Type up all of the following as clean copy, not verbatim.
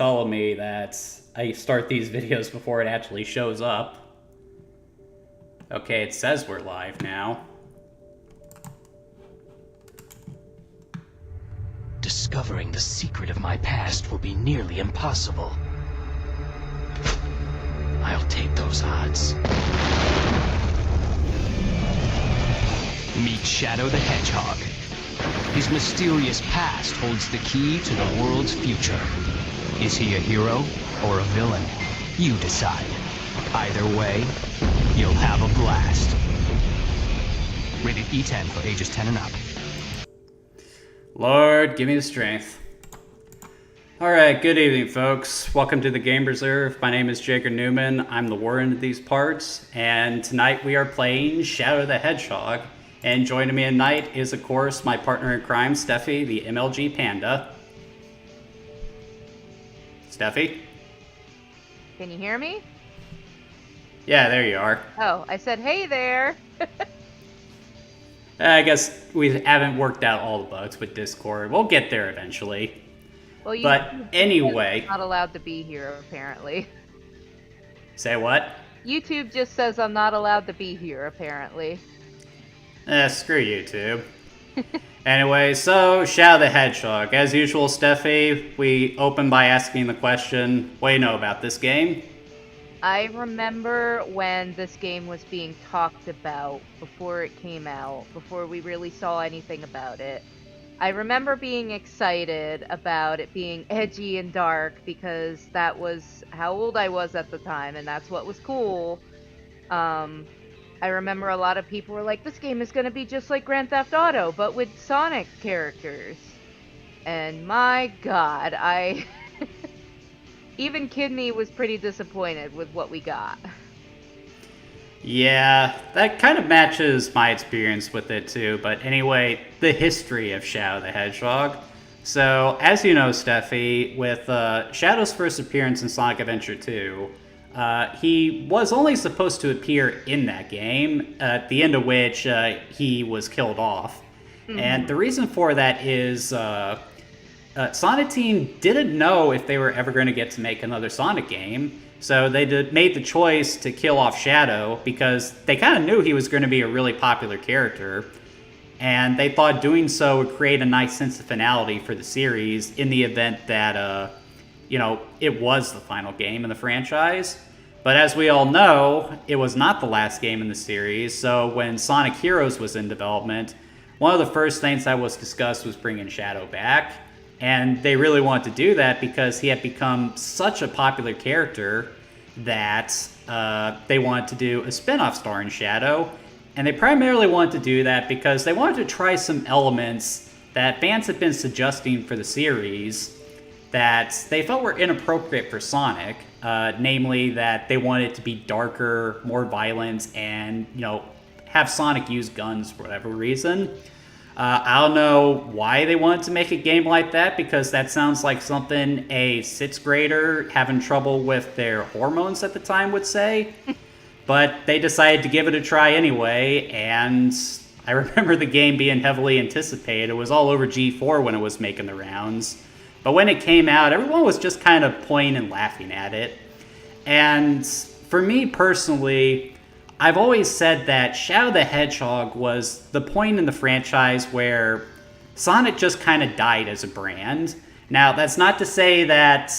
telling me that I start these videos before it actually shows up. Okay, it says we're live now. Discovering the secret of my past will be nearly impossible. I'll take those odds. Meet Shadow the Hedgehog. His mysterious past holds the key to the world's future. Is he a hero or a villain? You decide. Either way, you'll have a blast. Rated E10 for ages 10 and up. Lord, give me the strength. Alright, good evening, folks. Welcome to the Game Reserve. My name is Jacob Newman. I'm the warden of these parts, and tonight we are playing Shadow the Hedgehog. And joining me tonight is, of course, my partner in crime, Steffi, the MLG Panda. Steffi? Can you hear me? Yeah, there you are. Oh, I said, hey there. I guess we haven't worked out all the bugs with Discord. We'll get there eventually. Well, But anyway... not allowed to be here, apparently. Say what? YouTube just says I'm not allowed to be here, apparently. Screw YouTube. Anyway, so Shadow the Hedgehog. As usual, Steffi, we open by asking the question, what do you know about this game? I remember when this game was being talked about before it came out, before we really saw anything about it. I remember being excited about it being edgy and dark because that was how old I was at the time, and that's what was cool. I remember a lot of people were like, this game is going to be just like Grand Theft Auto, but with Sonic characters. And my god, even Kidney was pretty disappointed with what we got. Yeah, that kind of matches my experience with it too, but anyway, the history of Shadow the Hedgehog. So, as you know, Steffi, with Shadow's first appearance in Sonic Adventure 2, he was only supposed to appear in that game, at the end of which he was killed off. Mm-hmm. And the reason for that is Sonic Team didn't know if they were ever going to get to make another Sonic game, so they made the choice to kill off Shadow because they kind of knew he was going to be a really popular character, and they thought doing so would create a nice sense of finality for the series in the event that it was the final game in the franchise. But as we all know, it was not the last game in the series, so when Sonic Heroes was in development, one of the first things that was discussed was bringing Shadow back, and they really wanted to do that because he had become such a popular character that they wanted to do a spin-off starring Shadow, and they primarily wanted to do that because they wanted to try some elements that fans had been suggesting for the series that they felt were inappropriate for Sonic, namely that they wanted it to be darker, more violent, and, have Sonic use guns for whatever reason. I don't know why they wanted to make a game like that, because that sounds like something a 6th grader having trouble with their hormones at the time would say. But they decided to give it a try anyway, and I remember the game being heavily anticipated. It was all over G4 when it was making the rounds. But when it came out, everyone was just kind of pointing and laughing at it. And for me personally, I've always said that Shadow the Hedgehog was the point in the franchise where Sonic just kind of died as a brand. Now, that's not to say that,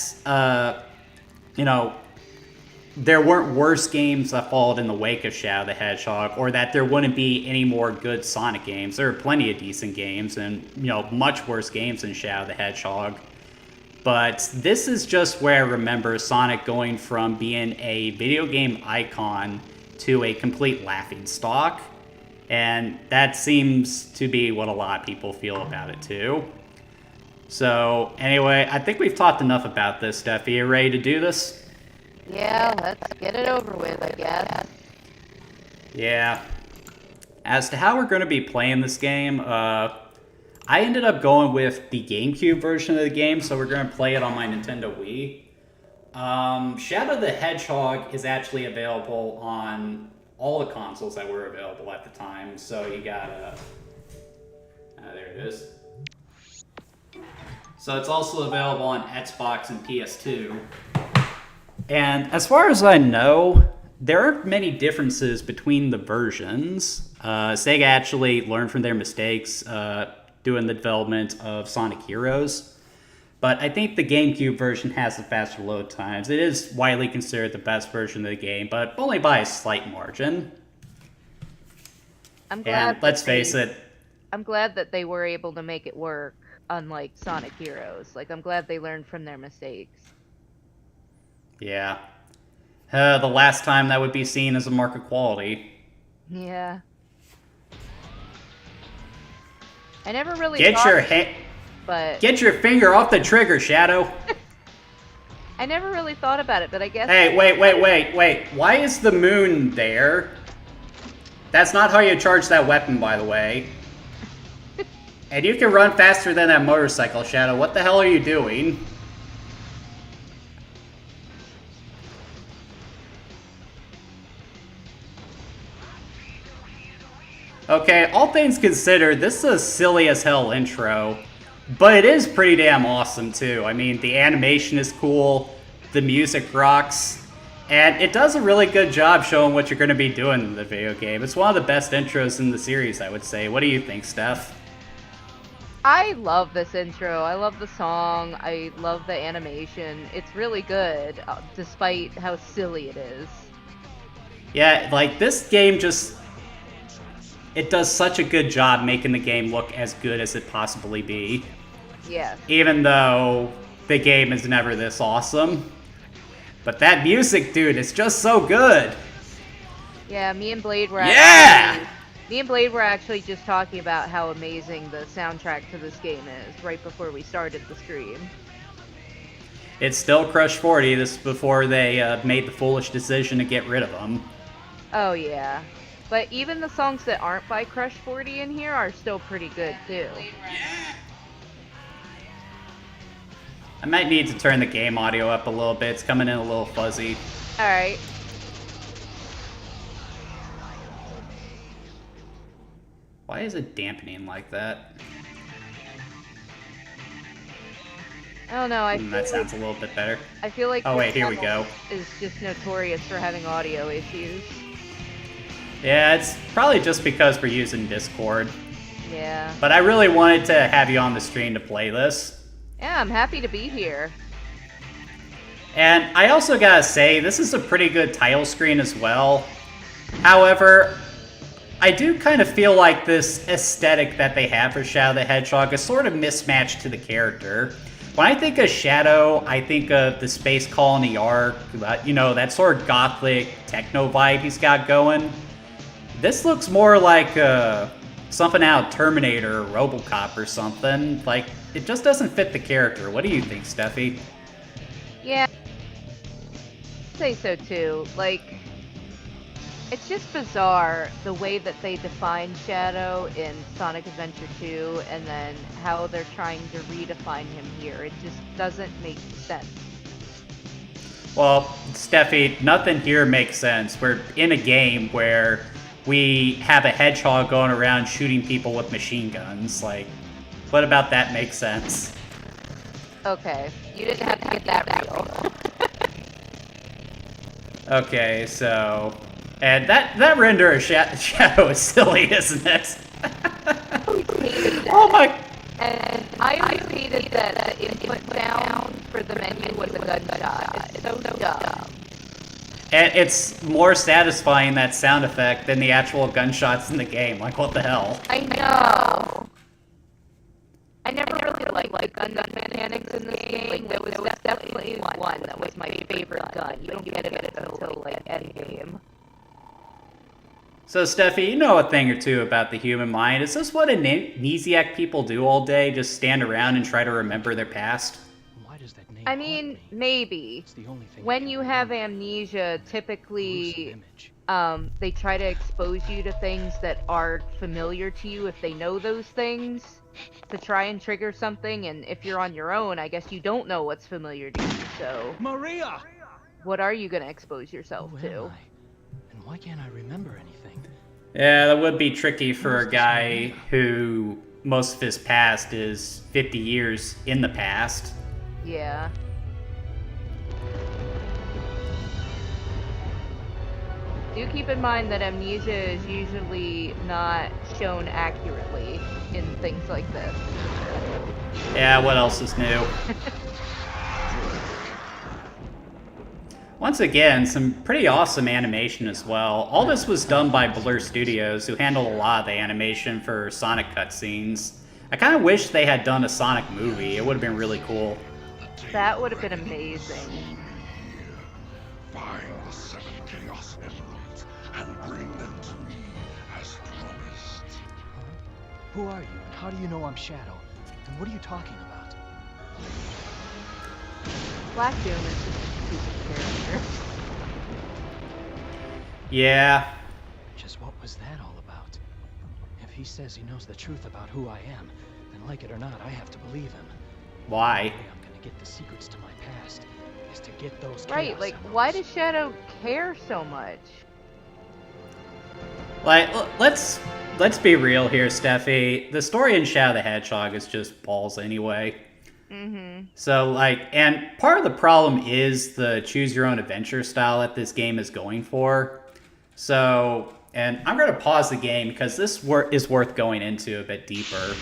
there weren't worse games that followed in the wake of Shadow the Hedgehog, or that there wouldn't be any more good Sonic games. There are plenty of decent games and, much worse games than Shadow the Hedgehog. But this is just where I remember Sonic going from being a video game icon to a complete laughingstock. And that seems to be what a lot of people feel about it too. So anyway, I think we've talked enough about this, Steffi. You ready to do this? Yeah, let's get it over with, I guess. Yeah. As to how we're going to be playing this game, I ended up going with the GameCube version of the game, so we're going to play it on my Nintendo Wii. Shadow the Hedgehog is actually available on all the consoles that were available at the time, so you got, there it is. So it's also available on Xbox and PS2. And as far as I know, there aren't many differences between the versions. Sega actually learned from their mistakes doing the development of Sonic Heroes. But I think the GameCube version has the faster load times. It is widely considered the best version of the game, but only by a slight margin. I'm glad. And let's face it. I'm glad that they were able to make it work, unlike Sonic Heroes. Like, I'm glad they learned from their mistakes. Yeah. The last time that would be seen as a mark of quality. Yeah. I never really Get your finger off the trigger, Shadow. I never really thought about it, but I guess... Hey, wait. Why is the moon there? That's not how you charge that weapon, by the way. And you can run faster than that motorcycle, Shadow. What the hell are you doing? Okay, all things considered, this is a silly as hell intro. But it is pretty damn awesome, too. I mean, the animation is cool, the music rocks, and it does a really good job showing what you're going to be doing in the video game. It's one of the best intros in the series, I would say. What do you think, Steph? I love this intro. I love the song. I love the animation. It's really good, despite how silly it is. Yeah, like, this game just... It does such a good job making the game look as good as it possibly be. Yeah. Even though the game is never this awesome. But that music, dude, it's just so good. Yeah, me and Blade were actually just talking about how amazing the soundtrack to this game is right before we started the stream. It's still Crush 40. This is before they made the foolish decision to get rid of them. Oh, yeah. But even the songs that aren't by Crush 40 in here are still pretty good, too. I might need to turn the game audio up a little bit. It's coming in a little fuzzy. Alright. Why is it dampening like that? I don't know. That sounds a little bit better. I feel like oh wait, here we go. Is just notorious for having audio issues. Yeah, it's probably just because we're using Discord. Yeah. But I really wanted to have you on the stream to play this. Yeah, I'm happy to be here. And I also gotta say, this is a pretty good title screen as well. However, I do kind of feel like this aesthetic that they have for Shadow the Hedgehog is sort of mismatched to the character. When I think of Shadow, I think of the Space Colony arc, you know, that sort of gothic techno vibe he's got going. This looks more like something out of Terminator or RoboCop or something. Like, it just doesn't fit the character. What do you think, Steffi? Yeah, I'd say so too. Like, it's just bizarre the way that they define Shadow in Sonic Adventure 2 and then how they're trying to redefine him here. It just doesn't make sense. Well, Steffi, nothing here makes sense. We're in a game where we have a hedgehog going around shooting people with machine guns. Like, what about that makes sense? Okay, you didn't have to get that real. Okay, so... And that render of Shadow is silly, isn't it? Oh my... And I always hated that the input sound for the menu was a gunshot. It's so dumb. And it's more satisfying, that sound effect, than the actual gunshots in the game. Like, what the hell? I know. I never really liked gun mechanics in this game. Like, there was definitely one that was my favorite gun. You don't get it until, like, endgame. So, Steffi, you know a thing or two about the human mind. Is this what amnesiac people do all day? Just stand around and try to remember their past? I mean, maybe. When you have amnesia, typically, they try to expose you to things that are familiar to you if they know those things, to try and trigger something, and if you're on your own, I guess you don't know what's familiar to you, so... Maria! What are you gonna expose yourself to? And why can't I remember anything? Yeah, that would be tricky for a guy who most of his past is 50 years in the past. Yeah. Do keep in mind that amnesia is usually not shown accurately in things like this. Yeah, what else is new? Once again, some pretty awesome animation as well. All this was done by Blur Studios, who handled a lot of the animation for Sonic cutscenes. I kind of wish they had done a Sonic movie. It would have been really cool. That would have been amazing. Find the 7 Chaos Emeralds and bring them to me as promised. Who are you, and how do you know I'm Shadow? And what are you talking about? Black Doom is just a stupid character. Yeah. Just what was that all about? If he says he knows the truth about who I am, then like it or not, I have to believe him. Why? The way I'm gonna get the secrets to my past is to get those Right, Chaos like, Emeralds. why does Shadow care so much? Like, let's be real here, Steffi. The story in Shadow the Hedgehog is just balls anyway. Mm-hmm. So, like, and part of the problem is the choose-your-own-adventure style that this game is going for. So, and I'm going to pause the game because this is worth going into a bit deeper.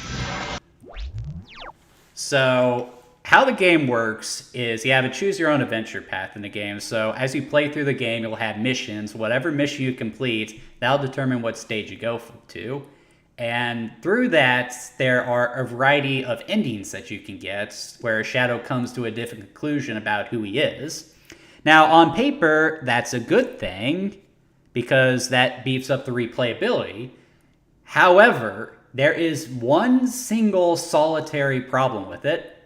So, how the game works is you have a choose-your-own-adventure path in the game. So, as you play through the game, you'll have missions. Whatever mission you complete, that'll determine what stage you go to. And through that, there are a variety of endings that you can get, where Shadow comes to a different conclusion about who he is. Now, on paper, that's a good thing, because that beefs up the replayability. However, there is one single solitary problem with it.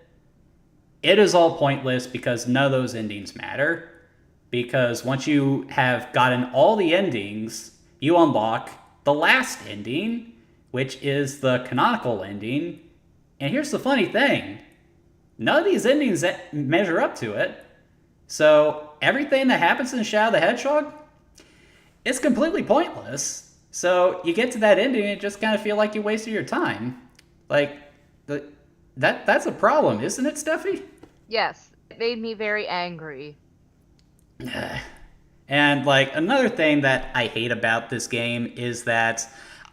It is all pointless because none of those endings matter. Because once you have gotten all the endings, you unlock the last ending, which is the canonical ending. And here's the funny thing. None of these endings that measure up to it. So everything that happens in Shadow the Hedgehog, it's completely pointless. So you get to that ending and just kind of feel like you wasted your time. Like, that's a problem, isn't it, Steffi? Yes, it made me very angry. And, like, another thing that I hate about this game is that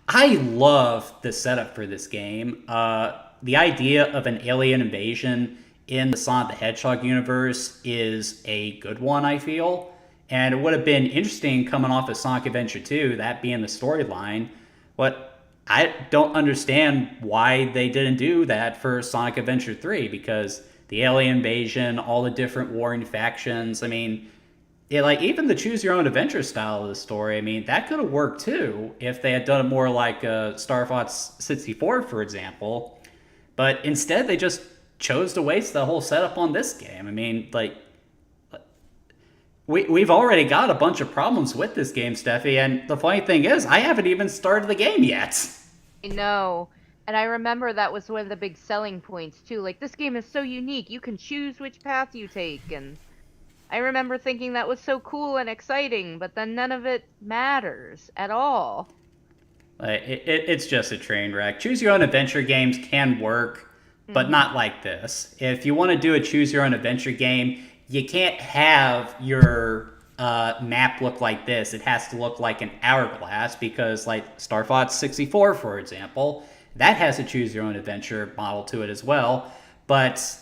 I love the setup for this game. The idea of an alien invasion in the Sonic the Hedgehog universe is a good one, I feel. And it would have been interesting coming off of Sonic Adventure 2, that being the storyline. But I don't understand why they didn't do that for Sonic Adventure 3, because the alien invasion, all the different warring factions, I mean, like, even the choose-your-own-adventure style of the story, I mean, that could have worked too if they had done it more like Star Fox 64, for example. But instead, they just chose to waste the whole setup on this game. I mean, like, we've already got a bunch of problems with this game, Steffi, and the funny thing is, I haven't even started the game yet. I know. And I remember that was one of the big selling points, too. Like, this game is so unique. You can choose which path you take, and I remember thinking that was so cool and exciting, but then none of it matters at all. It's just a train wreck. Choose-your-own-adventure games can work, but not like this. If you want to do a choose-your-own-adventure game, you can't have your map look like this. It has to look like an hourglass, because, like, Star Fox 64, for example, that has a choose-your-own-adventure model to it as well. But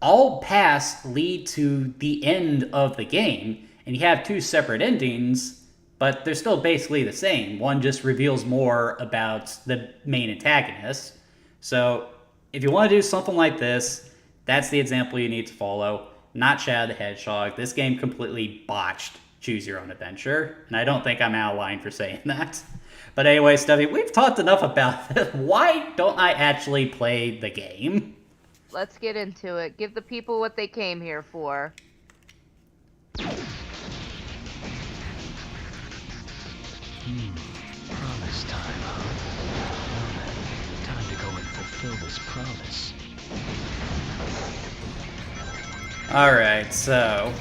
all paths lead to the end of the game, and you have two separate endings, but they're still basically the same. One just reveals more about the main antagonist. So if you want to do something like this, that's the example you need to follow, not Shadow the Hedgehog. This game completely botched Choose Your Own Adventure, and I don't think I'm out of line for saying that. But anyway, Steffi, we've talked enough about this. Why don't I actually play the game? Let's get into it. Give the people what they came here for. Promise time, huh? Well then, time to go and fulfill this promise. Alright, so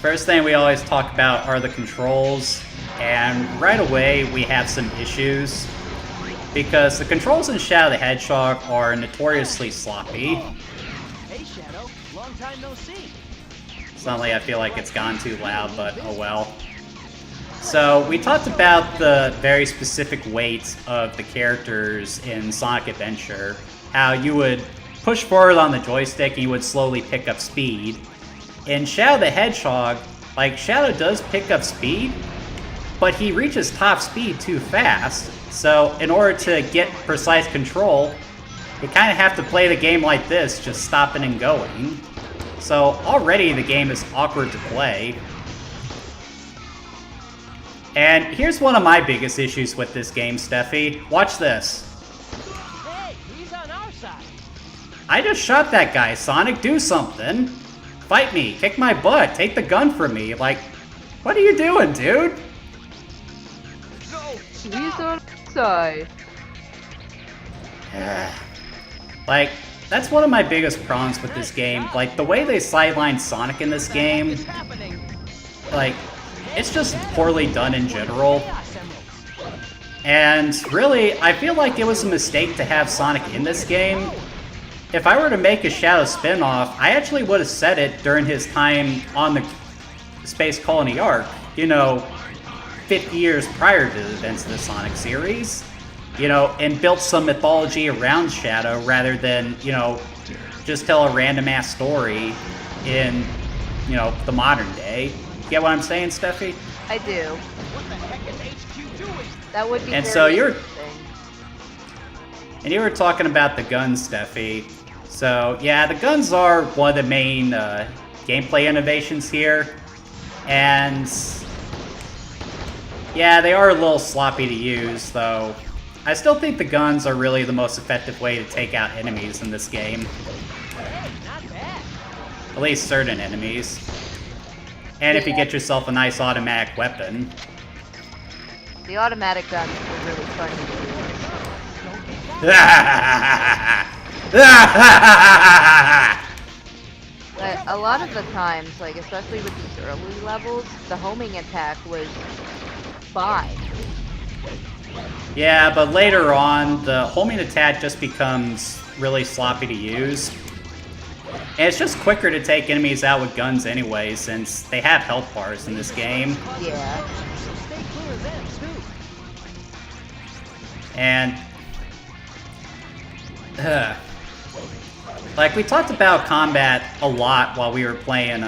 first thing we always talk about are the controls, and right away we have some issues. because the controls in Shadow the Hedgehog are notoriously sloppy. Hey, Shadow. Long time no see. Suddenly I feel like it's gone too loud, but oh well. So, we talked about the very specific weight of the characters in Sonic Adventure. How you would push forward on the joystick and you would slowly pick up speed. In Shadow the Hedgehog, like, Shadow does pick up speed, but he reaches top speed too fast. So, in order to get precise control, you kind of have to play the game like this, just stopping and going. So, already the game is awkward to play. And here's one of my biggest issues with this game, Steffi. Watch this. Hey, he's on our side. I just shot that guy, Sonic. Do something. Fight me. Kick my butt. Take the gun from me. Like, what are you doing, dude? He's on the side. Like, that's one of my biggest problems with this game. Like, the way they sideline Sonic in this game, What's happening? like, it's just poorly done in general. And really, I feel like it was a mistake to have Sonic in this game. If I were to make a Shadow spin-off, I actually would have set it during his time on the Space Colony arc. You know, 50 years prior to the events of the Sonic series. You know, and built some mythology around Shadow rather than, you know, just tell a random-ass story in, you know, the modern day. Get what I'm saying, Steffi? I do. What the heck is HQ doing? That would be And very so you're- interesting. And you were talking about the guns, Steffi. So, yeah, the guns are one of the main gameplay innovations here. And, yeah, they are a little sloppy to use, though. I still think the guns are really the most effective way to take out enemies in this game. Hey, not bad. At least certain enemies. And if you get yourself a nice automatic weapon. The automatic guns were really fun to use. But a lot of the times, like especially with these early levels, the homing attack was fine. Yeah, but later on, the homing attack just becomes really sloppy to use. And it's just quicker to take enemies out with guns anyway, since they have health bars in this game. Yeah. Stay clear of them, too. And... like, we talked about combat a lot while we were playing,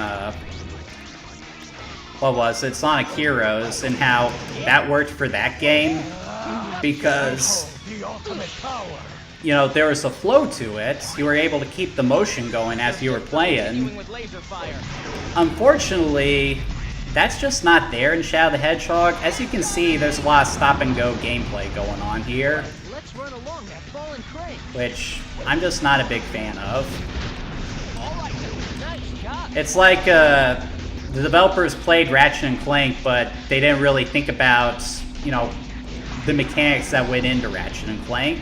what was it, Sonic Heroes, and how that worked for that game. Because, you know, there was a flow to it. You were able to keep the motion going as you were playing. With laser fire. Unfortunately, that's just not there in Shadow the Hedgehog. As you can see, there's a lot of stop-and-go gameplay going on here, Let's run along that fallen crane. which I'm just not a big fan of. All right, nice job. It's like the developers played Ratchet and Clank, but they didn't really think about, you know, the mechanics that went into Ratchet and Clank.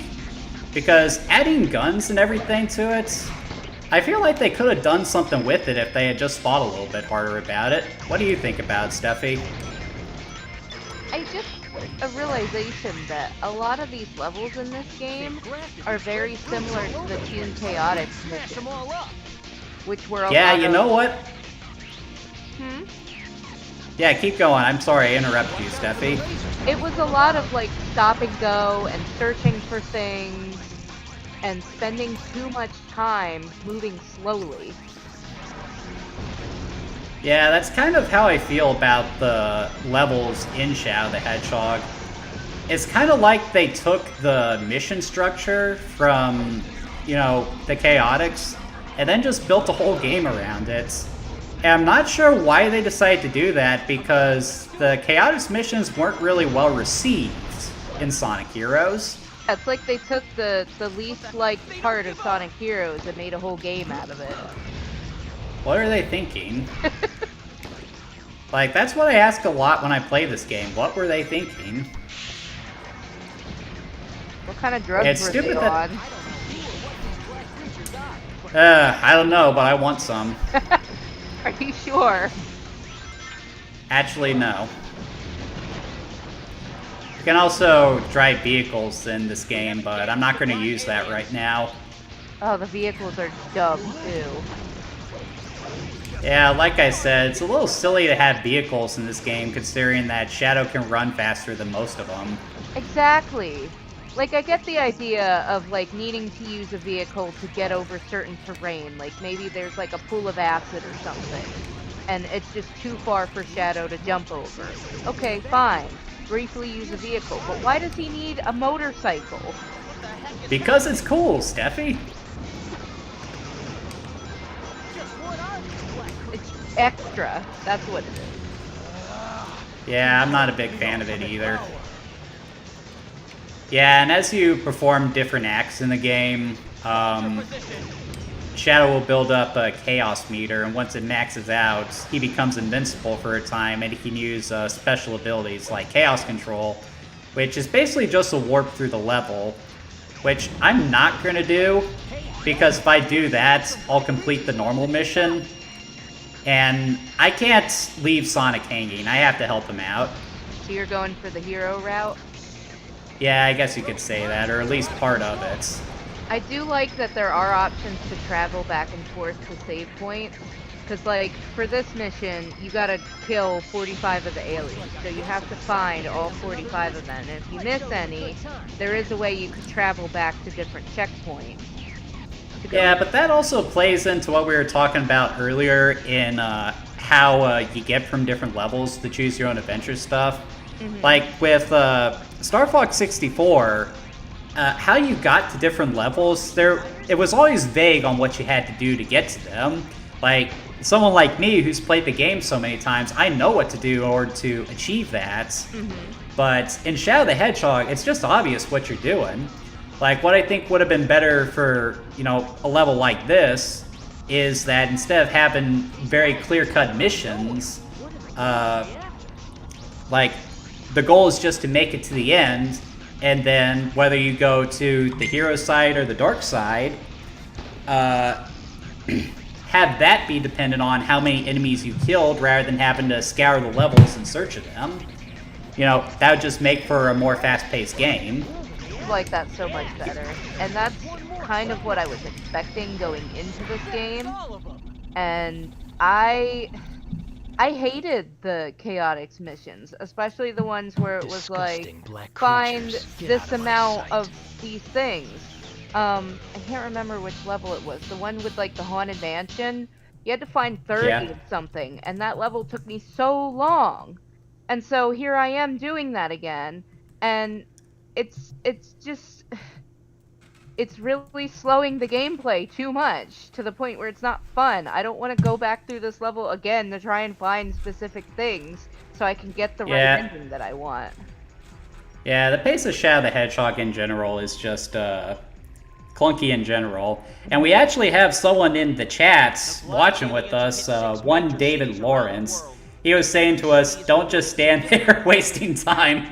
Because adding guns and everything to it, I feel like they could have done something with it if they had just thought a little bit harder about it. What do you think about it, Steffi? I just a realization that a lot of these levels in this game are very similar to the Team Chaotix Smash them missions, all up. which were a Yeah, lot you of... know what? Hmm? Yeah, keep going. I'm sorry I interrupted you, Steffi. It was a lot of like stop and go and searching for things and spending too much time moving slowly. Yeah, that's kind of how I feel about the levels in Shadow the Hedgehog. It's kind of like they took the mission structure from, you know, the Chaotix, and then just built a whole game around it. And I'm not sure why they decided to do that, because the Chaotix missions weren't really well received in Sonic Heroes. It's like they took the least liked part of Sonic Heroes and made a whole game out of it. What are they thinking? Like, that's what I ask a lot when I play this game. What were they thinking? What kind of drugs It's were stupid they that- on? I don't know, but I want some. Are you sure? Actually, no. You can also drive vehicles in this game, but I'm not going to use that right now. Oh, the vehicles are dumb, too. Yeah, like I said, it's a little silly to have vehicles in this game, considering that Shadow can run faster than most of them. Exactly. Like, I get the idea of, like, needing to use a vehicle to get over certain terrain. Like, maybe there's, like, a pool of acid or something, and it's just too far for Shadow to jump over. Okay, fine. Briefly use a vehicle, but why does he need a motorcycle? Because it's cool, Steffi. It's extra. That's what it is. Yeah, I'm not a big fan of it either. Yeah, and as you perform different acts in the game, Shadow will build up a chaos meter, and once it maxes out, he becomes invincible for a time, and he can use special abilities like chaos control, which is basically just a warp through the level, which I'm not going to do, because if I do that, I'll complete the normal mission, and I can't leave Sonic hanging. I have to help him out. So you're going for the hero route? Yeah, I guess you could say that, or at least part of it. I do like that there are options to travel back and forth to save points. Because, like, for this mission, you gotta kill 45 of the aliens. So you have to find all 45 of them. And if you miss any, there is a way you can travel back to different checkpoints. Yeah, but that also plays into what we were talking about earlier in how you get from different levels to choose your own adventure stuff. Mm-hmm. Like with Star Fox 64, how you got to different levels, it was always vague on what you had to do to get to them. Like, someone like me who's played the game so many times, I know what to do in order to achieve that. Mm-hmm. But in Shadow the Hedgehog, it's just obvious what you're doing. Like, what I think would have been better for, a level like this is that instead of having very clear-cut missions, like, the goal is just to make it to the end, and then whether you go to the hero side or the dark side, have that be dependent on how many enemies you killed rather than having to scour the levels in search of them. That would just make for a more fast-paced game. I like that so much better. And that's kind of what I was expecting going into this game. And I hated the Chaotix missions, especially the ones where it was like, find this amount of these things. I can't remember which level it was. The one with like the Haunted Mansion, you had to find 30 of something, and that level took me so long. And so here I am doing that again, and it's really slowing the gameplay too much, to the point where it's not fun. I don't want to go back through this level again to try and find specific things so I can get the right ending that I want. Yeah, the pace of Shadow the Hedgehog in general is just clunky in general. And we actually have someone in the chats watching with us, one David Lawrence. He was saying to us, don't just stand there wasting time.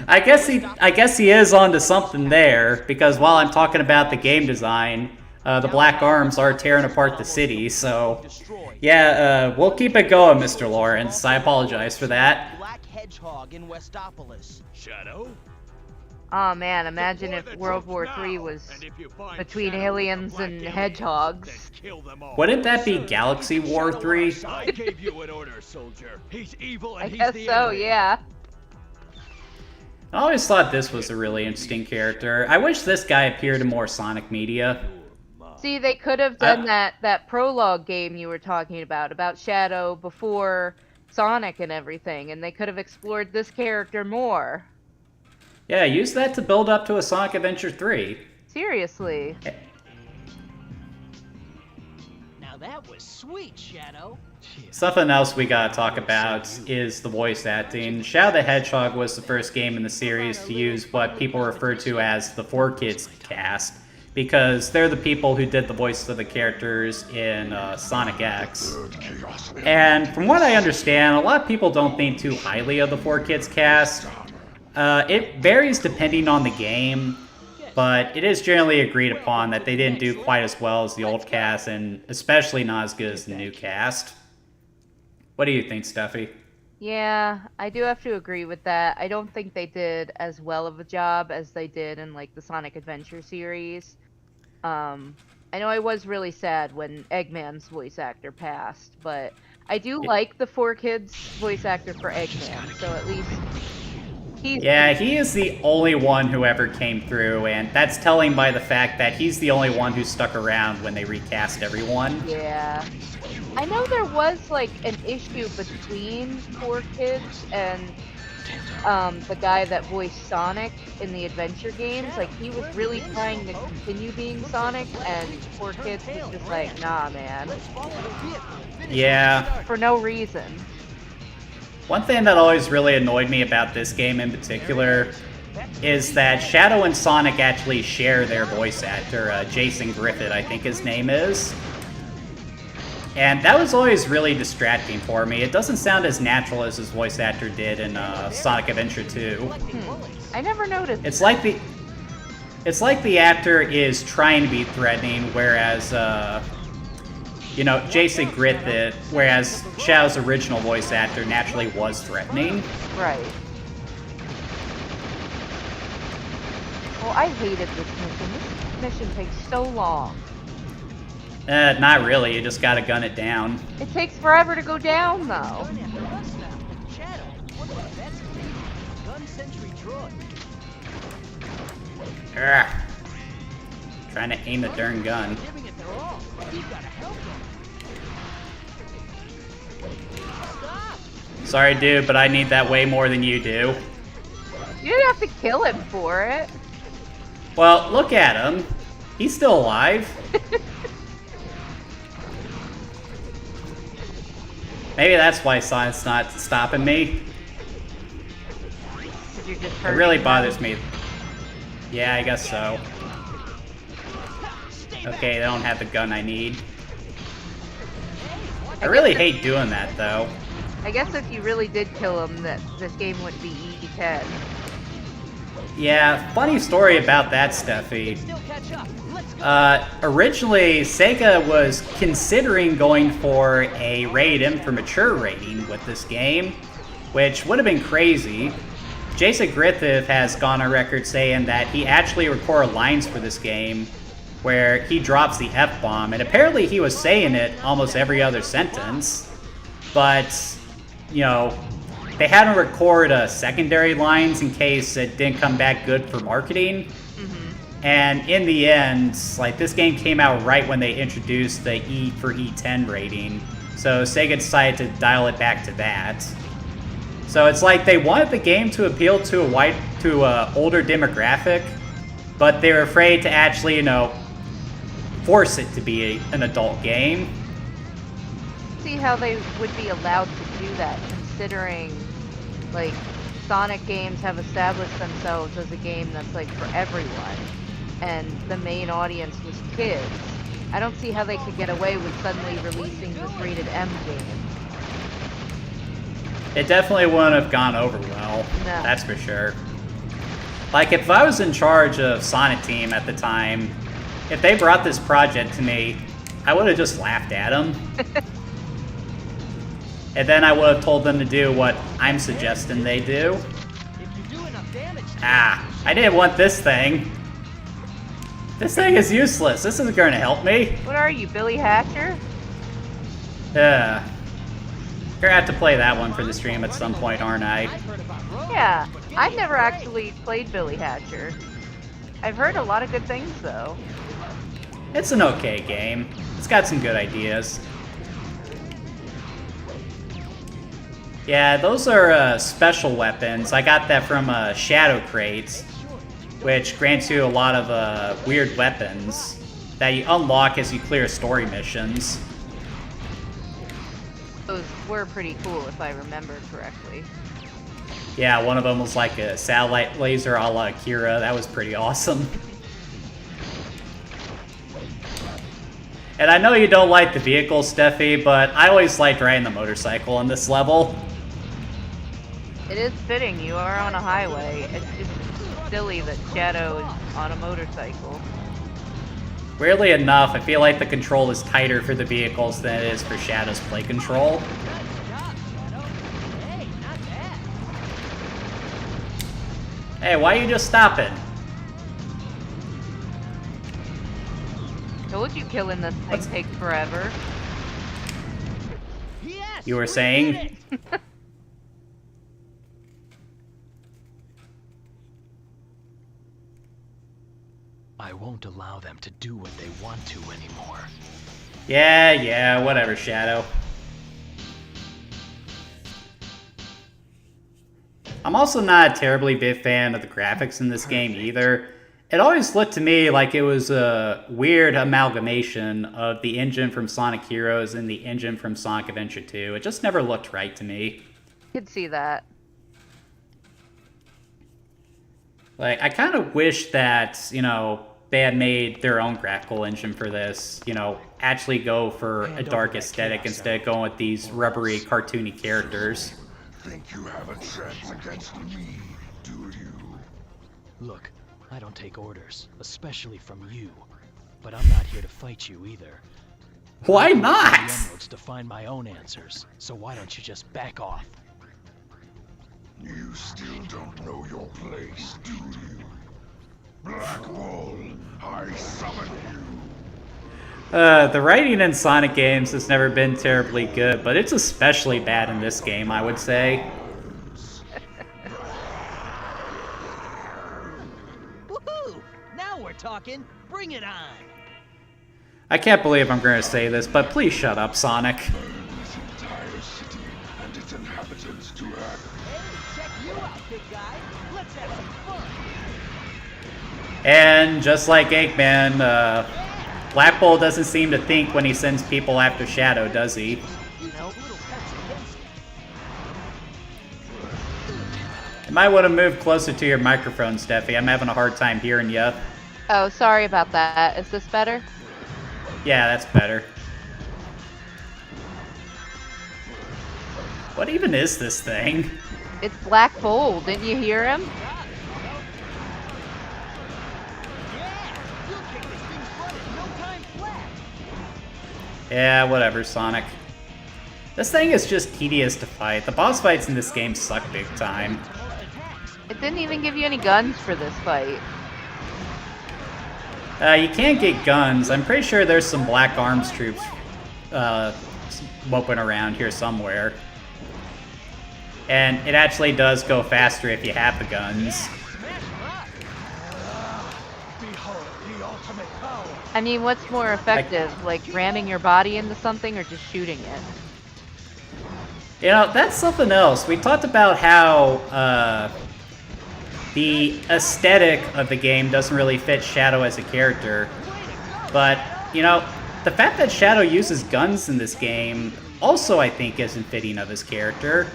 I guess he is onto something there, because while I'm talking about the game design, the Black Arms are tearing apart the city, so yeah, we'll keep it going, Mr. Lawrence. I apologize for that. Black Hedgehog in Westopolis. Shadow? Oh man, imagine if World War III was between aliens and hedgehogs. Wouldn't that be Galaxy War 3? I gave you an order, soldier. He's evil and I guess so, yeah. I always thought this was a really interesting character. I wish this guy appeared in more Sonic media. See, they could have done that prologue game you were talking about Shadow before Sonic and everything, and they could have explored this character more. Yeah, use that to build up to a Sonic Adventure 3. Seriously. Now that was sweet, Shadow. Something else we gotta talk about is the voice acting. Shadow the Hedgehog was the first game in the series to use what people refer to as the 4Kids cast, because they're the people who did the voices of the characters in Sonic X. And from what I understand, a lot of people don't think too highly of the 4Kids cast. It varies depending on the game, but it is generally agreed upon that they didn't do quite as well as the old cast, and especially not as good as the new cast. What do you think, Steffi? Yeah, I do have to agree with that. I don't think they did as well of a job as they did in like the Sonic Adventure series. Um, I know I was really sad when Eggman's voice actor passed, but I do like the Four Kids voice actor for Eggman, so at least he's Yeah, pretty. he is the only one who ever came through, and that's telling by the fact that he's the only one who stuck around when they recast everyone. Yeah. I know there was like an issue between Four Kids and the guy that voiced Sonic in the adventure games. Like he was really trying to continue being Sonic, and Four Kids was just like, nah, man, Yeah. for no reason. One thing that always really annoyed me about this game in particular is that Shadow and Sonic actually share their voice actor, Jason Griffith, I think his name is. And that was always really distracting for me. It doesn't sound as natural as his voice actor did in Sonic Adventure 2. I never noticed. It's like the actor is trying to be threatening, whereas Jason Griffith, whereas Shadow's original voice actor naturally was threatening. Right. Well, I hated this mission. This mission takes so long. Not really, you just gotta gun it down. It takes forever to go down, though. Shadow, what about that? Gun sentry droid. Ugh. Trying to aim the darn gun. Giving it their all. You gotta help them. Stop! Sorry, dude, but I need that way more than you do. You didn't have to kill him for it. Well, look at him. He's still alive. Maybe that's why Sonic's not stopping me. You're just It hurting really him. bothers me. Yeah, I guess so. Okay, they don't have the gun I need. I really hate doing that, though. I guess if you really did kill him, that this game would be E10. Yeah, funny story about that, Steffi. Still catch up. Let's go. Originally, Sega was considering going for a rated M for mature rating with this game, which would have been crazy. Jason Griffith has gone on record saying that he actually recorded lines for this game where he drops the F-bomb, and apparently he was saying it almost every other sentence, but, they had to record secondary lines in case it didn't come back good for marketing. And in the end, this game came out right when they introduced the E for E10 rating, so Sega decided to dial it back to that. So it's like they wanted the game to appeal to a older demographic, but they were afraid to actually, force it to be an adult game. See how they would be allowed to do that, considering, Sonic games have established themselves as a game that's, for everyone, and the main audience was kids. I don't see how they could get away with suddenly releasing this rated M game. It definitely wouldn't have gone over well, No. that's for sure. If I was in charge of Sonic Team at the time, if they brought this project to me, I would have just laughed at them. And then I would have told them to do what I'm suggesting they do. If you do enough damage, I didn't want this thing. This thing is useless. This isn't going to help me. What are you, Billy Hatcher? Gonna have to play that one for the stream at some point, aren't I? I've heard about roads, Yeah, but I've getting never it right. actually played Billy Hatcher. I've heard a lot of good things, though. It's an okay game. It's got some good ideas. Yeah, those are special weapons. I got that from Shadow Crates, which grants you a lot of weird weapons that you unlock as you clear story missions. Those were pretty cool, if I remember correctly. Yeah, one of them was like a satellite laser a la Akira. That was pretty awesome. And I know you don't like the vehicle, Steffi, but I always liked riding the motorcycle on this level. It is fitting, you are on a highway. It's just silly that Shadow is on a motorcycle. Weirdly enough, I feel like the control is tighter for the vehicles than it is for Shadow's play control. Hey, why are you just stopping? Told you killing this thing takes forever. Yes, You were we did saying? it! I won't allow them to do what they want to anymore. Yeah, whatever, Shadow. I'm also not a terribly big fan of the graphics in this game either. It always looked to me like it was a weird amalgamation of the engine from Sonic Heroes and the engine from Sonic Adventure 2. It just never looked right to me. Could see that. Like, I kind of wish that, you know, they had made their own graphical engine for this. You know, actually go for a dark aesthetic instead of going with these rubbery, cartoony characters. Think you have a chance against me, do you? Look, I don't take orders, especially from you. But I'm not here to fight you either. Why I'm not? the emeralds to find my own answers, so why don't you just back off? You still don't know your place, do you? Black Bull, I summon you. The writing in Sonic games has never been terribly good, but it's especially bad in this game, I would say. Woohoo! Now we're talking. Bring it on. I can't believe I'm going to say this, but please shut up, Sonic. This entire city and its inhabitants to act. Hey, check you out, big guy. Let's have some fun. And just like Eggman, Black Bull doesn't seem to think when he sends people after Shadow, does he? Nope. You might want to move closer to your microphone, Steffi. I'm having a hard time hearing you. Oh, sorry about that. Is this better? Yeah, that's better. What even is this thing? It's Black Bull. Didn't you hear him? Yeah, whatever, Sonic. This thing is just tedious to fight. The boss fights in this game suck big time. It didn't even give you any guns for this fight. You can't get guns. I'm pretty sure there's some Black Arms troops moping around here somewhere. And it actually does go faster if you have the guns. I mean, what's more effective? Like ramming your body into something or just shooting it? You know, that's something else. We talked about how the aesthetic of the game doesn't really fit Shadow as a character. But, you know, the fact that Shadow uses guns in this game also, I think, isn't fitting of his character.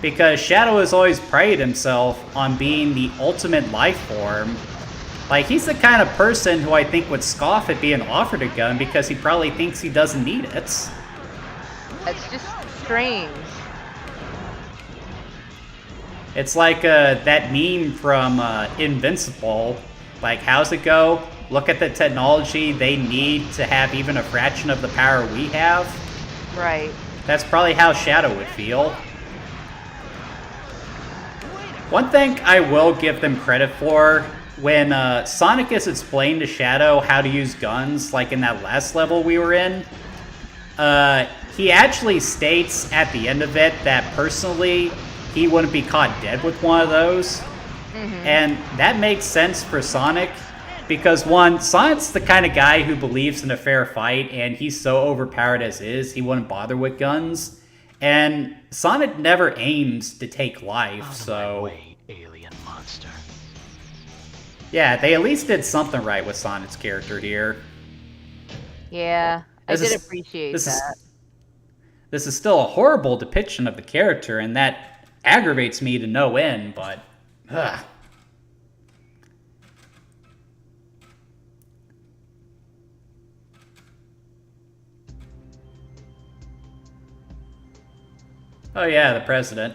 Because Shadow has always prided himself on being the ultimate life form. Like, he's the kind of person who I think would scoff at being offered a gun because he probably thinks he doesn't need it. It's just strange. It's like that meme from Invincible. Like, how's it go? Look at the technology they need to have even a fraction of the power we have. Right. That's probably how Shadow would feel. One thing I will give them credit for, when Sonic is explained to Shadow how to use guns, like in that last level we were in, he actually states at the end of it that personally he wouldn't be caught dead with one of those. And that makes sense for Sonic, because one, Sonic's the kind of guy who believes in a fair fight, and he's so overpowered as is, he wouldn't bother with guns. And Sonic never aims to take life, so... Way, alien monster. Yeah, they at least did something right with Sonic's character here. Yeah, I This did is- appreciate this that. This is still a horrible depiction of the character, and that aggravates me to no end, but... Ugh. Oh yeah, the president.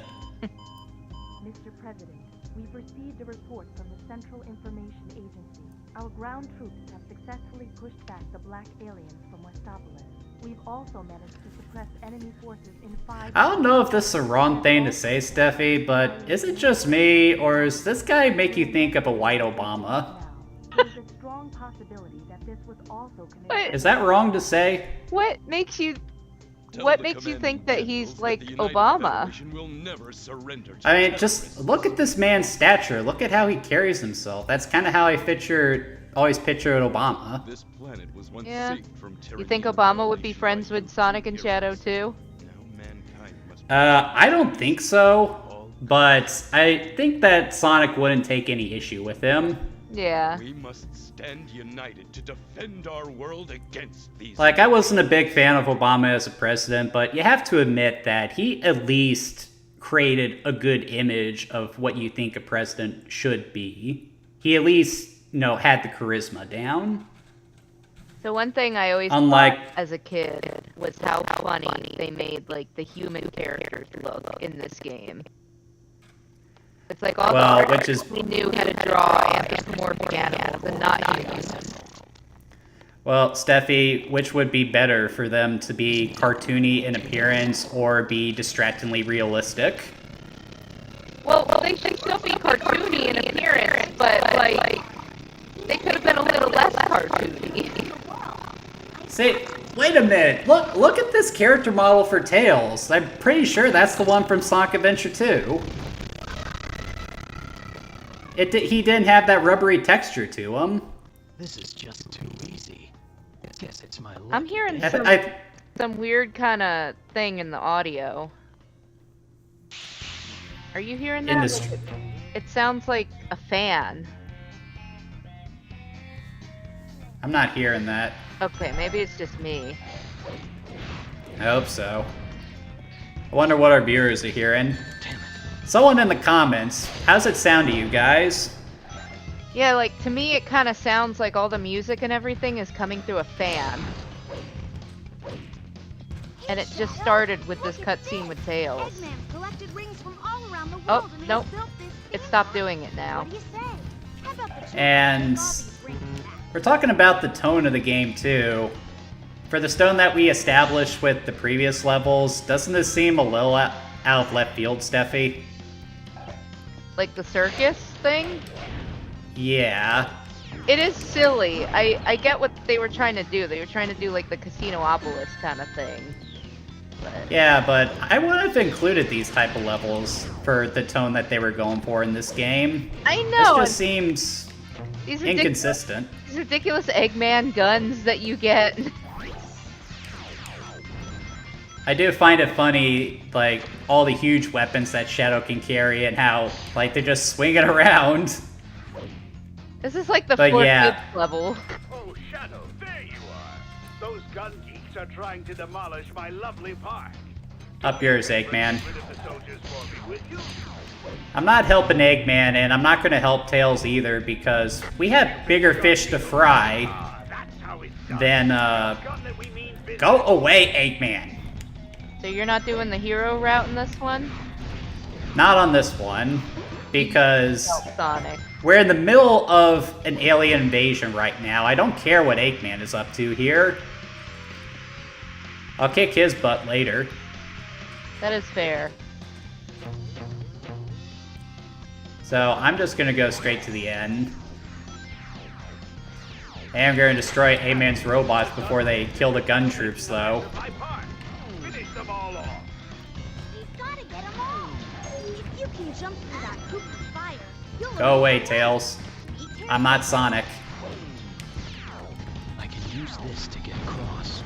Mr. President, we've received a report from the Central Information Agency. Our ground troops have successfully pushed back the black aliens from Westopolis. We've also managed to suppress enemy forces in 5... I don't know if this is the wrong thing to say, Steffi, but is it just me, or does this guy make you think of a white Obama? There's a strong possibility that this was also committed... What? Is that wrong to say? What makes you think that he's like Obama? I mean, just look at this man's stature. Look at how he carries himself. That's kind of how I always pictured Obama. This planet was once Yeah. safe from You think Obama would be friends with Sonic and Shadow too? I don't think so, but I think that Sonic wouldn't take any issue with him. Yeah. We must stand united to defend our world against these. Like, I wasn't a big fan of Obama as a president, but you have to admit that he at least created a good image of what you think a president should be. He at least, had the charisma down. The one thing I always Unlike- thought as a kid was how funny they made like the human characters look in this game. It's like all Well, the which artists is- we knew how to draw anthropomorphic animals and not humans. Well, Steffi, which would be better for them to be cartoony in appearance or be distractingly realistic? Well, they should still be cartoony in appearance, but like they could have been a little less cartoony. Say, wait a minute. Look at this character model for Tails. I'm pretty sure that's the one from Sonic Adventure 2. He didn't have that rubbery texture to him. This is just too easy. Guess it's my luck. I'm hearing I- some weird kind of thing in the audio. Are you hearing that? In this- It sounds like a fan. I'm not hearing that. Okay, maybe it's just me. I hope so. I wonder what our viewers are hearing. Damn it. Someone in the comments, how's it sound to you guys? Yeah, like to me it kind of sounds like all the music and everything is coming through a fan. And it just started with this cutscene with Tails. Eggman collected rings from all around the Oh, world and nope. has built this It big stopped one. doing it now. What do you say? How about the children And getting all these rings back? we're talking about the tone of the game too. For the stone that we established with the previous levels, doesn't this seem a little out of left field, Steffi? Like the circus thing? Yeah. It is silly. I get what they were trying to do. They were trying to do like the Casinopolis kind of thing. But Yeah, but I would have included these type of levels for the tone that they were going for in this game. I This know. just seems These inconsistent. ridiculous Eggman guns that you get. I do find it funny, like, all the huge weapons that Shadow can carry and how, like, they're just swinging around. This is like the But fourth yeah. Oops level. Oh, Shadow, there you are. Those gun geeks are trying to demolish my lovely park. Up yours, Eggman. Rid of the soldiers for me, will you? I'm not helping Eggman, and I'm not going to help Tails either, because we have bigger fish to fry That's how it's done. than, Forgotten that we mean business. Go away, Eggman! So you're not doing the hero route in this one? Not on this one, because Sonic. we're in the middle of an alien invasion right now. I don't care what Eggman is up to here. I'll kick his butt later. That is fair. So I'm just gonna go straight to the end. I am going to destroy Eggman's robots before they kill the gun troops, though. My park. Finish them all off. We've got to get them all. If you can jump through that hoop of fire, you'll Go away, eliminate Tails. Be careful. I'm not Sonic. I can use this to get across.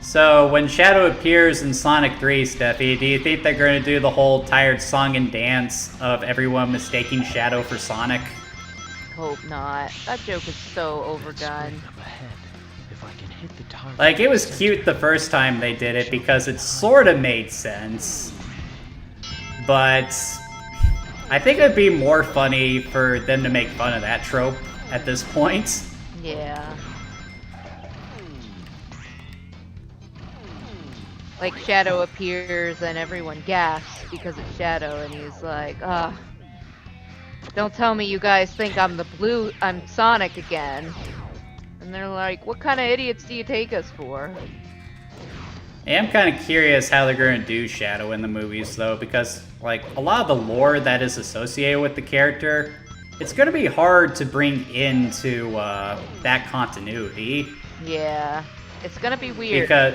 So, when Shadow appears in Sonic 3, Steffi, do you think they're going to do the whole tired song and dance of everyone mistaking Shadow for Sonic? Hope not. That joke is so overdone. Up ahead. If I can hit the target. Like, it was cute the first time they did it because it sort of made sense. But I think it would be more funny for them to make fun of that trope at this point. Yeah. Like Shadow appears and everyone gasps because it's Shadow and he's like, Don't tell me you guys think I'm Sonic again. And they're like, what kind of idiots do you take us for? I am kind of curious how they're going to do Shadow in the movies, though, because, like, a lot of the lore that is associated with the character, it's going to be hard to bring into that continuity. Yeah, it's going to be weird. Because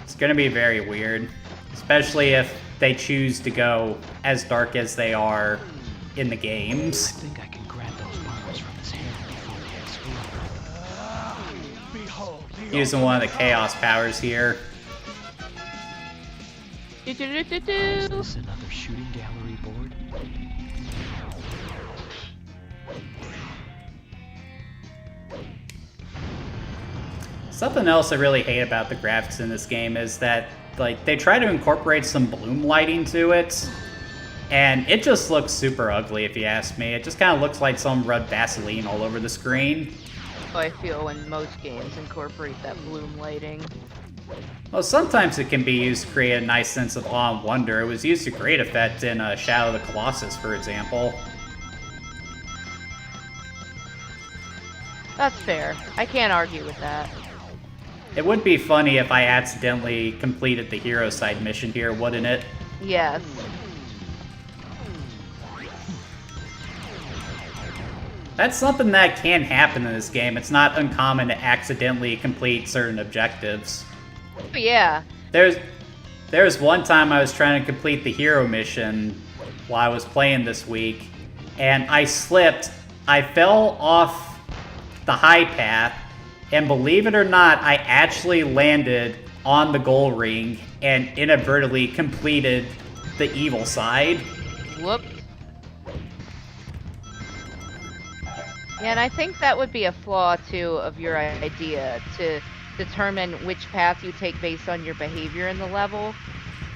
it's going to be very weird, especially if they choose to go as dark as they are in the games. I think I can grab those bombs from his hand before they explode. Behold, Using one of the chaos powers here. Is this another shooting gallery board? Something else I really hate about the graphics in this game is that, like, they try to incorporate some bloom lighting to it, and it just looks super ugly if you ask me. It just kind of looks like someone rubbed Vaseline all over the screen. How I feel when most games incorporate that bloom lighting. Well, sometimes it can be used to create a nice sense of awe and wonder. It was used to great effect in Shadow of the Colossus, for example. That's fair. I can't argue with that. It would be funny if I accidentally completed the hero side mission here, wouldn't it? Yes. That's something that can happen in this game. It's not uncommon to accidentally complete certain objectives. But yeah. There's one time I was trying to complete the hero mission while I was playing this week, and I slipped. I fell off the high path, and believe it or not, I actually landed on the goal ring and inadvertently completed the evil side. Whoops. Yeah, and I think that would be a flaw, too, of your idea, to determine which path you take based on your behavior in the level,